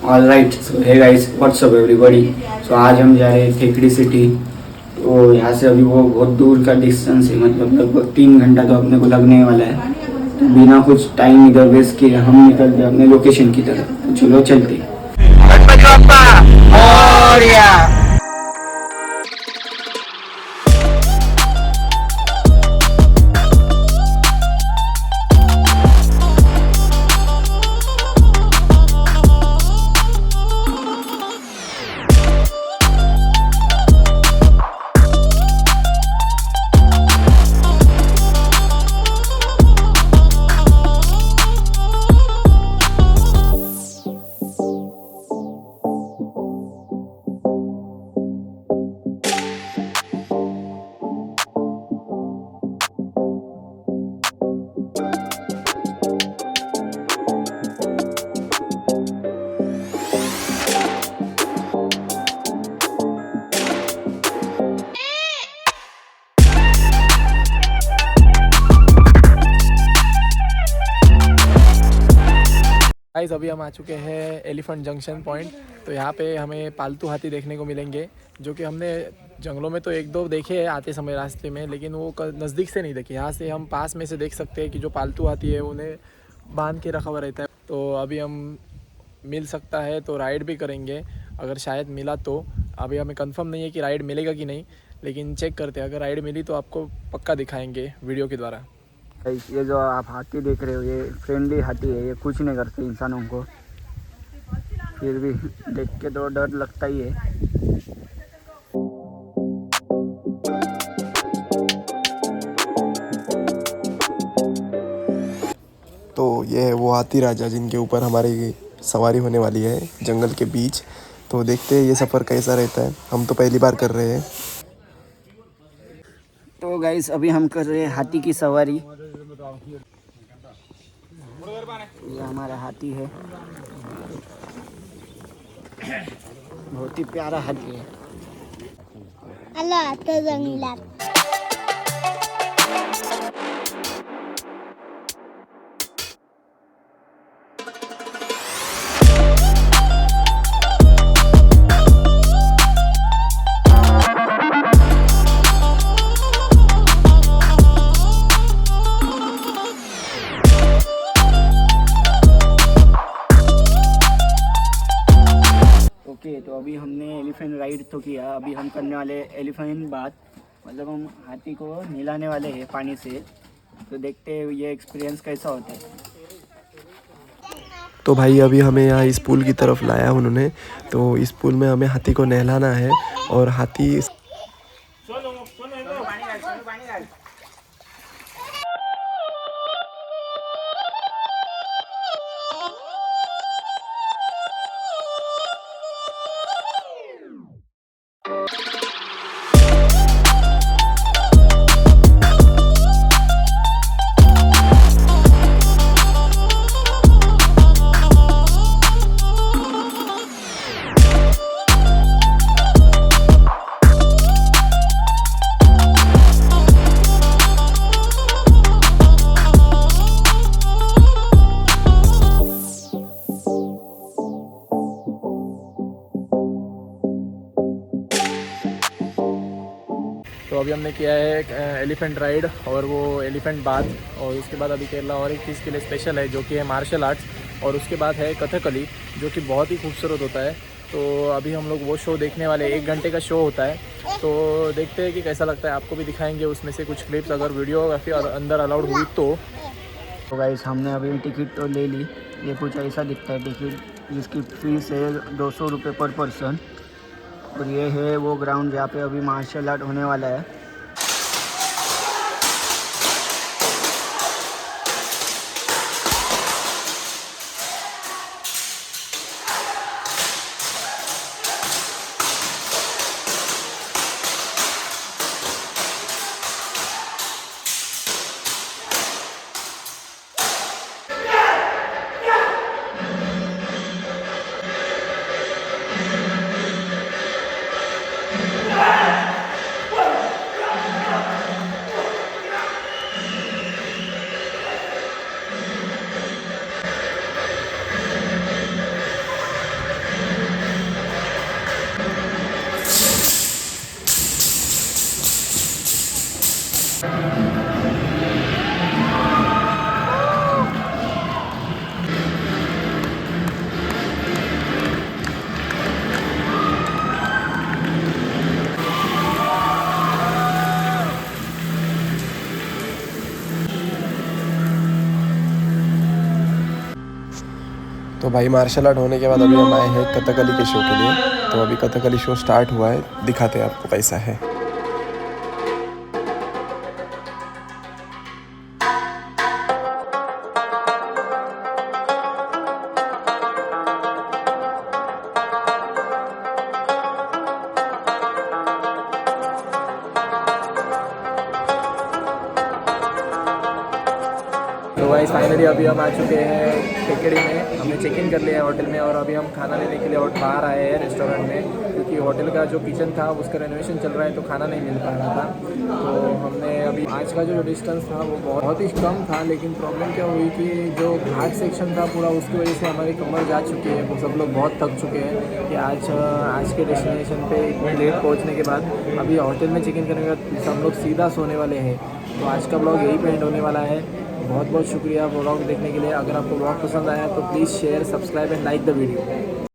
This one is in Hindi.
ऑल राइट, सो हे गाइस, व्हाट्सअप एवरीबॉडी। सो आज हम जा रहे हैं खेकड़ी सिटी। तो यहाँ से अभी वो बहुत दूर का डिस्टेंस है, मतलब लगभग 3 घंटा तो अपने को लगने वाला है। तो बिना कुछ टाइम इधर वेस्ट किए हम निकलते अपने लोकेशन की तरफ। तो चलो चलते। गाइस अभी हम आ चुके हैं एलिफेंट जंक्शन पॉइंट। तो यहाँ पे हमें पालतू हाथी देखने को मिलेंगे, जो कि हमने जंगलों में तो एक दो देखे हैं आते समय रास्ते में, लेकिन वो नज़दीक से नहीं देखे। यहाँ से हम पास में से देख सकते हैं कि जो पालतू हाथी है उन्हें बांध के रखा हुआ रहता है। तो अभी हम मिल सकता है तो राइड भी करेंगे, अगर शायद मिला तो। अभी हमें कंफर्म नहीं है कि राइड मिलेगा कि नहीं, लेकिन चेक करते हैं। अगर राइड मिली तो आपको पक्का दिखाएंगे वीडियो के द्वारा। ये जो आप हाथी देख रहे हो, ये फ्रेंडली हाथी है। ये कुछ नहीं करते इंसानों को, फिर भी देख के तो डर लगता ही है। तो ये है वो हाथी राजा जिनके ऊपर हमारी सवारी होने वाली है जंगल के बीच। तो देखते हैं ये सफ़र कैसा रहता है। हम तो पहली बार कर रहे हैं। तो गाइस अभी हम कर रहे हैं हाथी की सवारी। ये हमारा हाथी है, बहुत ही प्यारा हाथी है। अल्लाह तो जंगलात ओके, तो अभी हमने एलिफेंट राइड तो किया। अभी हम करने वाले एलिफेंट बाथ, मतलब हम हाथी को नहलाने वाले हैं पानी से। तो देखते हैं ये एक्सपीरियंस कैसा होता है। तो भाई अभी हमें यहाँ इस पुल की तरफ लाया उन्होंने। तो इस पुल में हमें हाथी को नहलाना है और हाथी तो अभी हमने किया है एलिफेंट राइड और वो एलिफेंट बाथ, और उसके बाद अभी केरला और एक चीज़ के लिए स्पेशल है जो कि है मार्शल आर्ट्स, और उसके बाद है कथकली जो कि बहुत ही खूबसूरत होता है। तो अभी हम लोग वो शो देखने वाले, 1 घंटे का शो होता है। तो देखते हैं कि कैसा लगता है, आपको भी दिखाएंगे उसमें से कुछ क्लिप्स, अगर वीडियोग्राफी अंदर अलाउड हुई तो। गाइस हमने अभी टिकट तो ले ली। ये कुछ ऐसा दिखता है टिकट, जिसकी फीस है 200 रुपये पर पर्सन। और ये है वो ग्राउंड जहाँ पे अभी मार्शल आर्ट होने वाला है। तो भाई मार्शल आर्ट होने के बाद अभी हम आए हैं कथकली के शो के लिए। तो अभी कथकली शो स्टार्ट हुआ है, दिखाते हैं आपको कैसा है। तो गाइस फाइनली अभी हम आ चुके हैं टेकड़ी में। हमने चेक इन कर लिया है होटल में और अभी हम खाना लेने के लिए और बाहर आए हैं रेस्टोरेंट में, क्योंकि होटल का जो किचन था उसका रेनोवेशन चल रहा है तो खाना नहीं मिल पा रहा था। तो हमने अभी आज का जो डिस्टेंस था वो बहुत ही कम था, लेकिन प्रॉब्लम क्या हुई कि जो घाट सेक्शन था पूरा, उसकी वजह से हमारी कमर जा चुकी है। वो सब लोग बहुत थक चुके हैं कि आज के डेस्टिनेशन पे इतने लेट पहुँचने के बाद अभी होटल में चेक इन करने के बाद सब लोग सीधा सोने वाले हैं। तो आज का ब्लॉग यही पे एंड होने वाला है। बहुत बहुत शुक्रिया ब्लॉग देखने के लिए। अगर आपको ब्लॉग पसंद आया तो please share, subscribe and like the video.